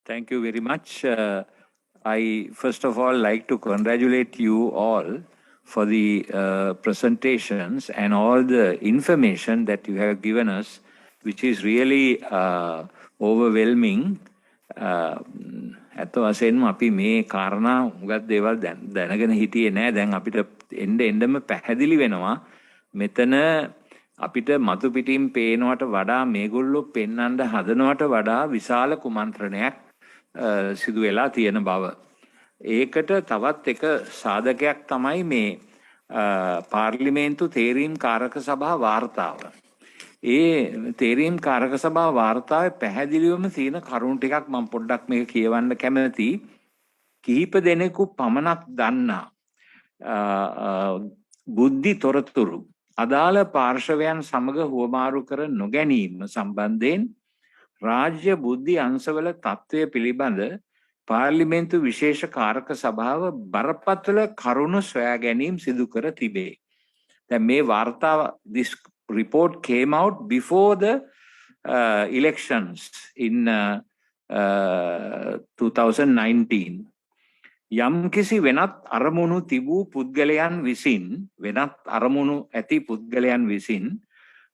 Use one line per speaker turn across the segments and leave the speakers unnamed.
Thank you very much. I first of all like to congratulate you all for the presentations and all the information that you have given us, which is really overwhelming. ඇත්ත වශයෙන්ම අපි මේ කාරණා උගත් දේවල් දැනගෙන හිටියේ නෑ. දැන් අපිට එන්නම පැහැදිලි වෙනවා. මෙතන අපිට මතු පිටින් පේනවට වඩා මේගොල්ලෝ පෙන්වන්න හදනවට වඩා විශාල කුමන්ත්‍රණයක් සිදු වෙලා තියෙන බව. ඒකට තවත් එක සාධකයක් තමයි මේ පාර්ලිමේන්තු තේරීම් කාරක සභා වාර්තාව. ඒ තේරීම් කාරක සභා වාර්තාවේ පැහැදිලිවම තියෙන කරුණු ටිකක් මම පොඩ්ඩක් මේක කියවන්න කැමතියි. කිහිප දෙනෙකු පමණක් දන්නා බුද්ධි තොරතුරු අදාළ පාර්ශවයන් සමග හුවමාරු කර නොගැනීම සම්බන්ධයෙන් රාජ්‍ය බුද්ධි අංශවල තත්ත්වය පිළිබඳ පාර්ලිමේන්තු විශේෂ කාරක සභාව බරපතල කරුණු සොයා ගැනීම සිදු කර තිබේ. දැන් මේ වාර්තාව this report came out before the elections in 2019. යම්කිසි වෙනත් අරමුණු තිබූ පුද්ගලයන් විසින්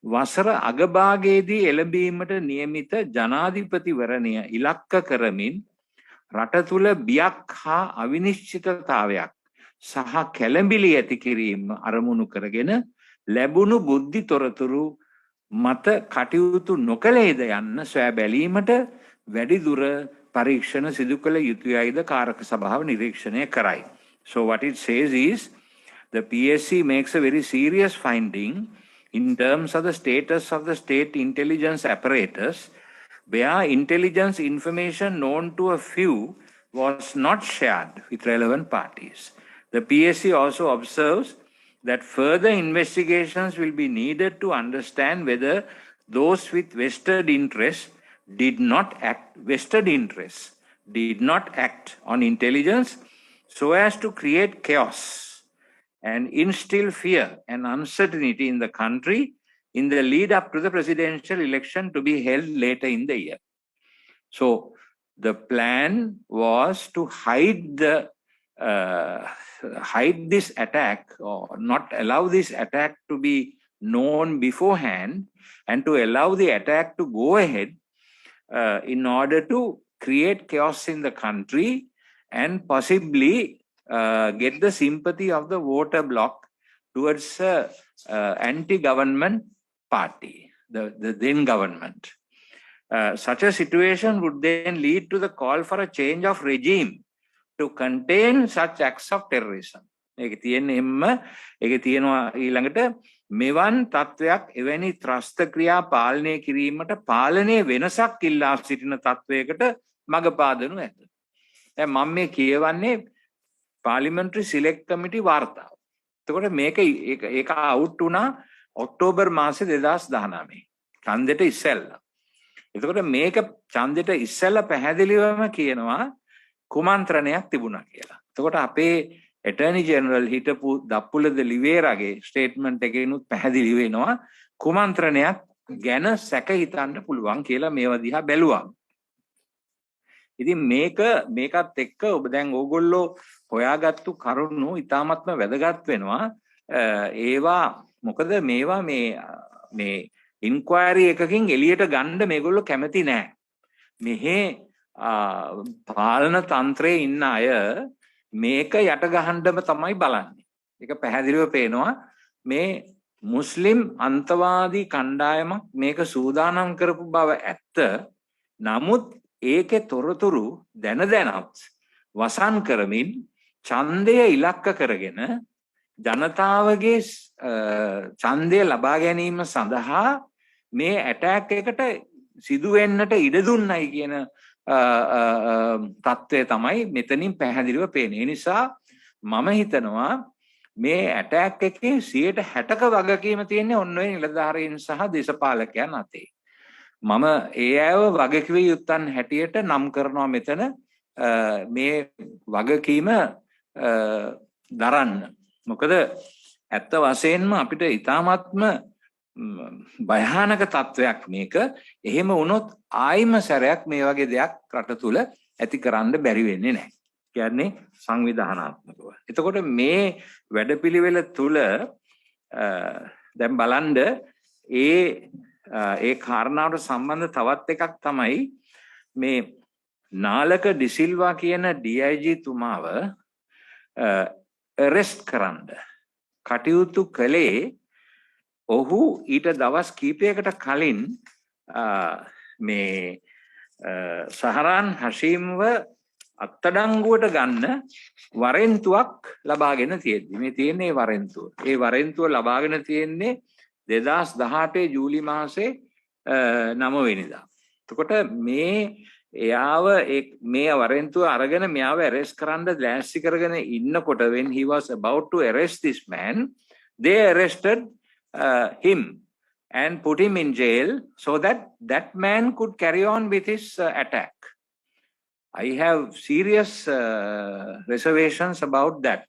වසර අගභාගයේදී එළඹීමට නියමිත ජනාධිපතිවරණය ඉලක්ක කරමින් රට තුළ බියක් හා අවිනිශ්චිතතාවයක් සහ කැළඹිලි ඇති කිරීම අරමුණු කරගෙන ලැබුණු බුද්ධි තොරතුරු මත කටයුතු නොකළේද යන්න සොයා බැලීමට වැඩිදුර පරීක්ෂණ සිදු කළ යුතුයයිද කාරක සභාව නිරීක්ෂණය කරයි. So what it says is the PSC makes a very serious finding in terms of the status of the state intelligence apparatus, where intelligence information known to a few was not shared with relevant parties. The PSC also observes that further investigations will be needed to understand whether those with vested interests did not act on intelligence so as to create chaos and instill fear and uncertainty in the country in the lead up to the presidential election to be held later in the year. So the plan was to hide this attack, or not allow this attack to be known beforehand, and to allow the attack to go ahead in order to create chaos in the country and possibly get the sympathy of the voter bloc towards anti-government party, the then government. Such a situation would then lead to the call for a change of regime to contain such acts of terrorism. ඒක තියෙනවා ඊළඟට මෙවන් තත්වයක් එවැනි ත්‍රස්ත ක්‍රියා පාලනය කිරීමට පාලනයේ වෙනසක් ඉල්ලා සිටින තත්වයකට මඟ පාදනු ඇත. දැන් මම මේ කියවන්නේ පාර්ලිමේන්ටරි සිලෙක්ට් කමිටි වාර්තාව. එතකොට ඒක අවුට් වුණා ඔක්තෝබර් මාසේ 2019 ඡන්දෙට ඉස්සෙල්ලා. එතකොට මේක ඡන්දෙට ඉස්සෙල්ලා පැහැදිලිවම කියනවා කුමන්ත්‍රණයක් තිබුණා කියලා. එතකොට අපේ ඇටර්නි ජෙනරල් හිටපු දප්පුලද ලිවේරාගේ ස්ටේට්මන්ට් එකේනුත් පැහැදිලි වෙනවා කුමන්ත්‍රණයක් ගැන සැක හිතන්න පුළුවන් කියලා මේව දිහා බැලුවා. ඉතින් මේකත් එක්ක ඔබ දැන් ඕගොල්ලෝ හොයාගත්තු කරුණු ඉතාමත්ම වැදගත් වෙනවා. ඒවා මොකද මේවා මේ ඉන්ක්වයරි එකකින් එළියට ගන්න මේගොල්ලෝ කැමති නෑ. මෙහි පාලන තන්ත්‍රයේ ඉන්න අය මේක යට ගහන්නම තමයි බලන්නේ. ඒක පැහැදිලිව පේනවා මේ මුස්ලිම් අන්තවාදී කණ්ඩායමක් මේක සූදානම් කරපු බව ඇත්ත. නමුත් ඒකේ තොරතුරු දැනත් වසන් කරමින් ඡන්දය ඉලක්ක කරගෙන ජනතාවගේ ඡන්දය ලබා ගැනීම සඳහා මේ ඇටැක් එකට සිදු වෙන්නට ඉඩ දුන්නයි කියන තත්ත්වය තමයි මෙතනින් පැහැදිලිව පේන්නේ. ඒ නිසා මම හිතනවා මේ ඇටැක් එකේ 60% වගකීම තියෙන්නේ ඔන්න ඔය නිලධාරීන් සහ දේශපාලකයන් අතේ. මම ඒ අයව වගකිව යුත්තන් හැටියට නම් කරනවා මෙතන මේ වගකීම දරන්න. මොකද ඇත්ත වශයෙන්ම අපිට ඊ타මාත්ම භයානක තත්වයක් මේක. එහෙම වුණොත් ආයිම සැරයක් මේ වගේ දෙයක් රට තුල ඇති කරන්න බැරි වෙන්නේ නැහැ. කියන්නේ සංවිධානාත්මකව. එතකොට මේ වැඩපිළිවෙල තුල දැන් බලන්න ඒ කාරණාවට සම්බන්ධ තවත් එකක් තමයි මේ නාලක ඩිසිල්වා කියන DIG තුමාව arrest කරන්න කටයුතු කළේ ඔහු ඊට දවස් කීපයකට කලින් මේ සහරාන් හෂීම්ව අත්අඩංගුවට ගන්න වරෙන්තුවක් ලබාගෙන තියෙද්දි මේ තියෙන්නේ වරෙන්තුව. ඒ වරෙන්තුව ලබාගෙන තියෙන්නේ 2018 ජූලි මාසේ 9 වෙනිදා. එතකොට එයාව මේ වරෙන්තුව අරගෙන මෙයාව arrest කරන්න ලෑස්ති කරගෙන ඉන්නකොට when he was about to arrest this man, they arrested him and put him in jail so that that man could carry on with his attack. I have serious reservations about that.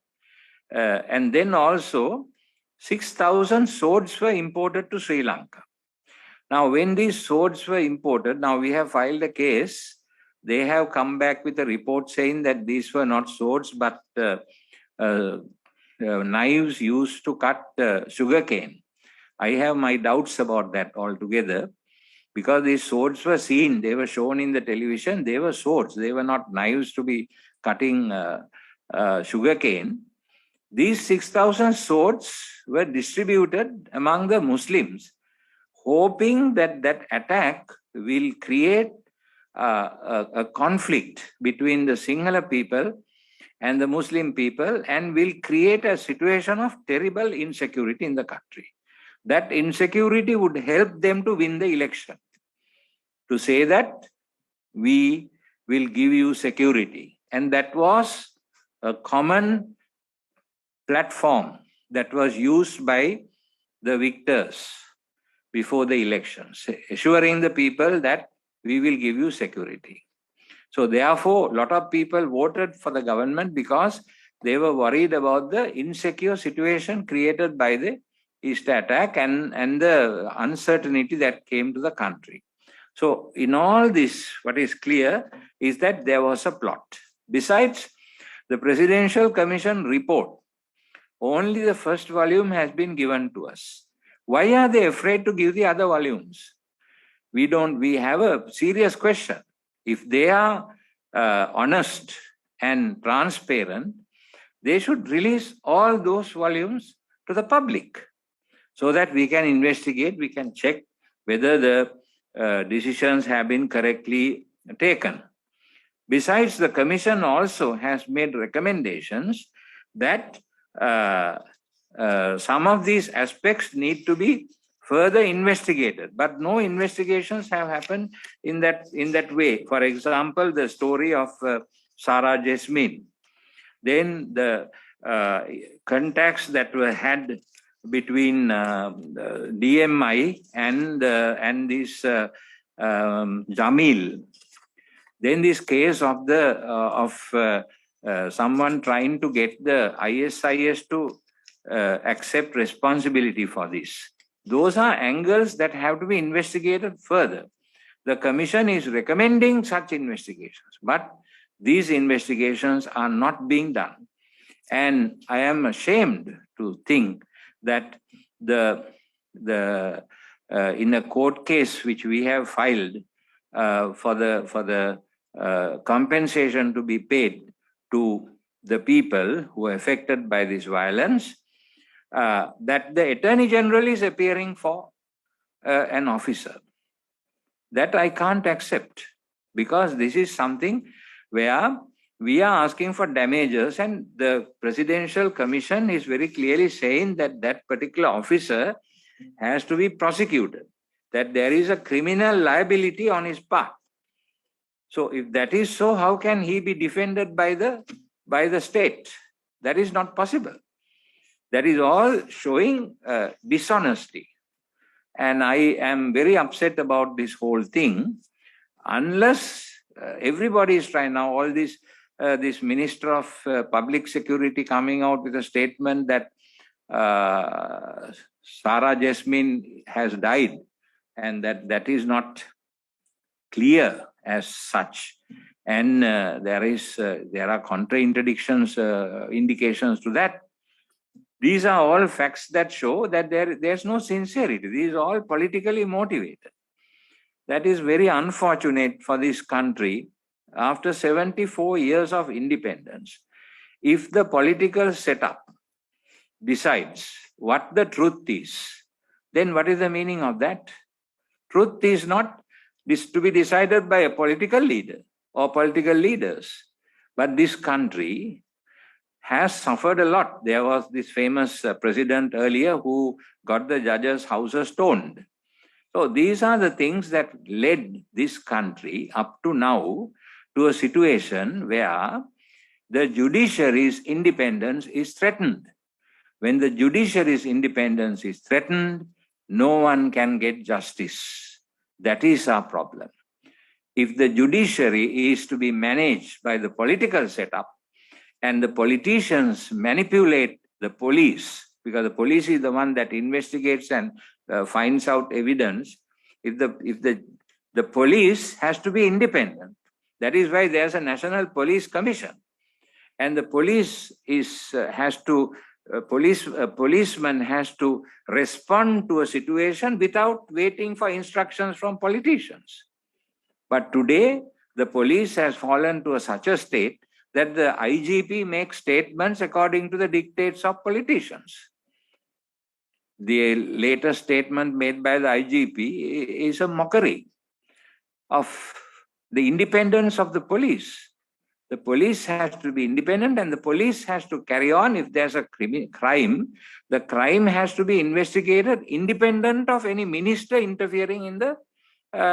And then also 6,000 swords were imported to Sri Lanka. Now, when these swords were imported, now we have filed a case. They have come back with a report saying that these were not swords, but knives used to cut sugarcane. I have my doubts about that altogether, because these swords were seen, they were shown in the television, they were swords, they were not knives to be cutting sugarcane. These 6,000 swords were distributed among the Muslims, hoping that that attack will create a conflict between the Sinhala people and the Muslim people and will create a situation of terrible insecurity in the country. That insecurity would help them to win the election. To say that we will give you security. And that was a common platform that was used by the victors before the elections, assuring the people that we will give you security. So therefore, a lot of people voted for the government because they were worried about the insecure situation created by the East attack and the uncertainty that came to the country. So in all this, what is clear is that there was a plot. Besides the Presidential Commission report, only the first volume has been given to us. Why are they afraid to give the other volumes? We have a serious question. If they are honest and transparent, they should release all those volumes to the public so that we can investigate, we can check whether the decisions have been correctly taken. Besides, the Commission also has made recommendations that some of these aspects need to be further investigated, but no investigations have happened in that way. For example, the story of Sarah Jasmine, then the contacts that were had between DMI and this Jamil. Then this case of someone trying to get the ISIS to accept responsibility for this. Those are angles that have to be investigated further. The Commission is recommending such investigations, but these investigations are not being done. And I am ashamed to think that in a court case which we have filed for the compensation to be paid to the people who are affected by this violence, that the Attorney General is appearing for an officer. That I can't accept, because this is something where we are asking for damages, and the Presidential Commission is very clearly saying that that particular officer has to be prosecuted, that there is a criminal liability on his part. So if that is so, how can he be defended by the state? That is not possible. That is all showing dishonesty. And I am very upset about this whole thing. Unless everybody is trying now, all this Minister of Public Security coming out with a statement that Sarah Jasmine has died, and that is not clear as such. And there are contradictions, indications to that. These are all facts that show that there's no sincerity. These are all politically motivated. That is very unfortunate for this country. After 74 years of independence, if the political setup decides what the truth is, then what is the meaning of that? Truth is not to be decided by a political leader or political leaders. But this country has suffered a lot. There was this famous president earlier who got the judges' houses stoned. So these are the things that led this country up to now to a situation where the judiciary's independence is threatened. When the judiciary's independence is threatened, no one can get justice. That is our problem. If the judiciary is to be managed by the political setup and the politicians manipulate the police, because the police is the one that investigates and finds out evidence, if the police has to be independent. That is why there's a National Police Commission. And the police policeman has to respond to a situation without waiting for instructions from politicians. But today, the police has fallen to such a state that the IGP makes statements according to the dictates of politicians. The latest statement made by the IGP is a mockery of the independence of the police. The police has to be independent and the police has to carry on. If there's a crime, the crime has to be investigated independent of any minister interfering in the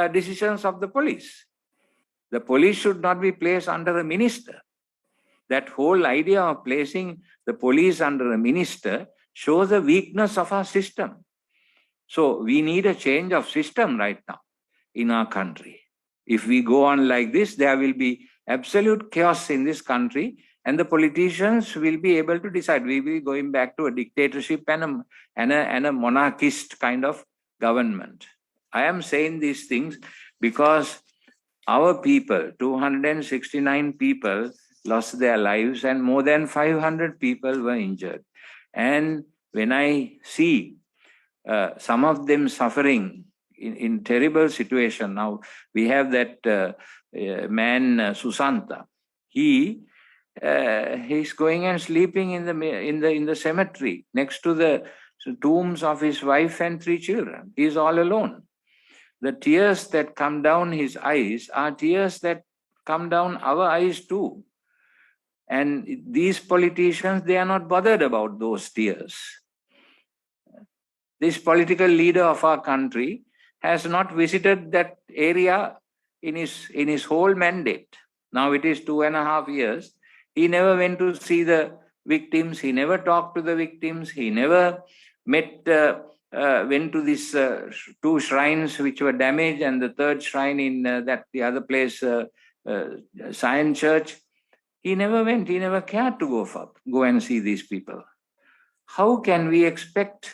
decisions of the police. The police should not be placed under a minister. That whole idea of placing the police under a minister shows the weakness of our system. So we need a change of system right now in our country. If we go on like this, there will be absolute chaos in this country and the politicians will be able to decide. We will be going back to a dictatorship and a monarchist kind of government. I am saying these things because our people, 269 people, lost their lives and more than 500 people were injured. And when I see some of them suffering in terrible situation, now we have that man Susanta. He's going and sleeping in the cemetery next to the tombs of his wife and 3 children. He's all alone. The tears that come down his eyes are tears that come down our eyes too. And these politicians, they are not bothered about those tears. This political leader of our country has not visited that area in his whole mandate. Now it is 2.5 years. He never went to see the victims. He never talked to the victims. He never went to these 2 shrines which were damaged and the 3rd shrine in the other place, Zion Church. He never went. He never cared to go and see these people. How can we expect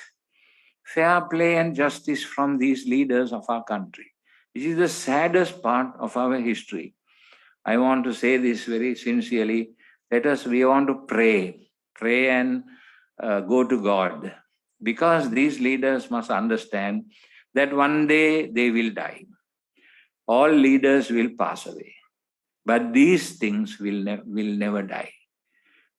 fair play and justice from these leaders of our country? This is the saddest part of our history. I want to say this very sincerely. We want to pray and go to God, because these leaders must understand that one day they will die. All leaders will pass away, but these things will never die.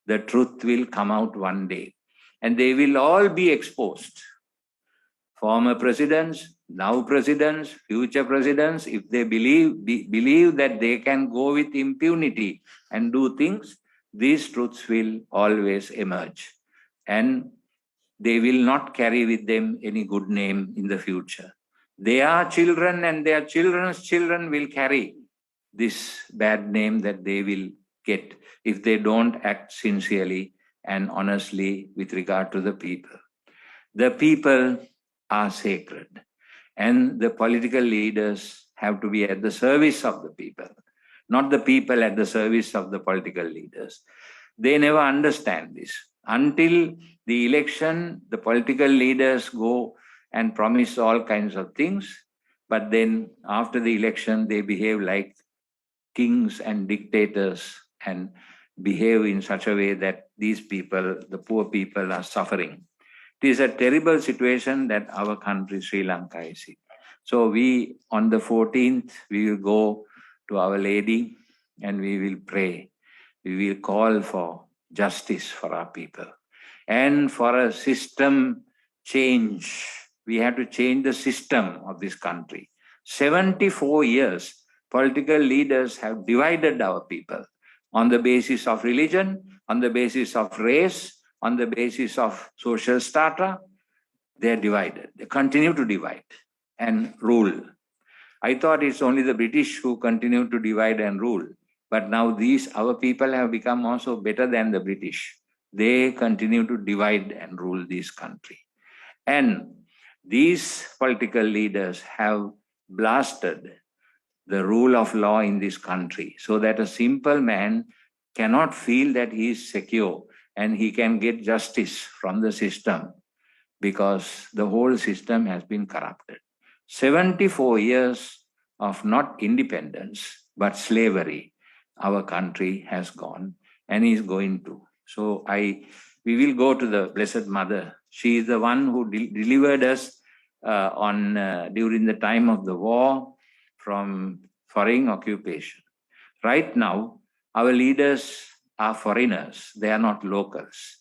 The truth will come out one day, and they will all be exposed. Former presidents, now presidents, future presidents, if they believe that they can go with impunity and do things, these truths will always emerge. And they will not carry with them any good name in the future. Their children and their children's children will carry this bad name that they will get if they don't act sincerely and honestly with regard to the people. The people are sacred, and the political leaders have to be at the service of the people, not the people at the service of the political leaders. They never understand this. Until the election, the political leaders go and promise all kinds of things, but then after the election, they behave like kings and dictators and behave in such a way that these people, the poor people, are suffering. It is a terrible situation that our country, Sri Lanka, is in. So we, on the 14th, we will go to Our Lady and we will pray. We will call for justice for our people and for a system change. We have to change the system of this country. 74 years, political leaders have divided our people on the basis of religion, on the basis of race, on the basis of social strata. They are divided. They continue to divide and rule. I thought it's only the British who continue to divide and rule. But now our people have become also better than the British. They continue to divide and rule this country. And these political leaders have blasted the rule of law in this country so that a simple man cannot feel that he is secure and he can get justice from the system because the whole system has been corrupted. 74 years of not independence, but slavery, our country has gone and is going to. So we will go to the Blessed Mother. She is the one who delivered us during the time of the war from foreign occupation. Right now, our leaders are foreigners. They are not locals.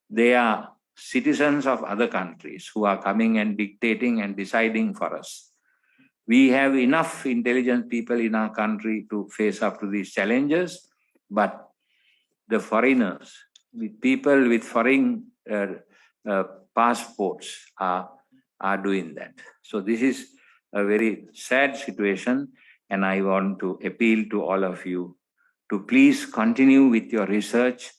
They are citizens of other countries who are coming and dictating and deciding for us. We have enough intelligent people in our country to face up to these challenges, but the foreigners, with people with foreign passports are doing that. So this is a very sad situation, and I want to appeal to all of you to please continue with your research,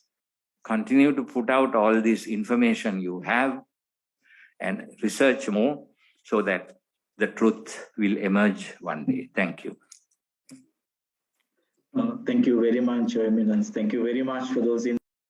continue to put out all this information you have and research more so that the truth will emerge one day. Thank you.
Thank you very much, Your Eminence. Thank you very much for those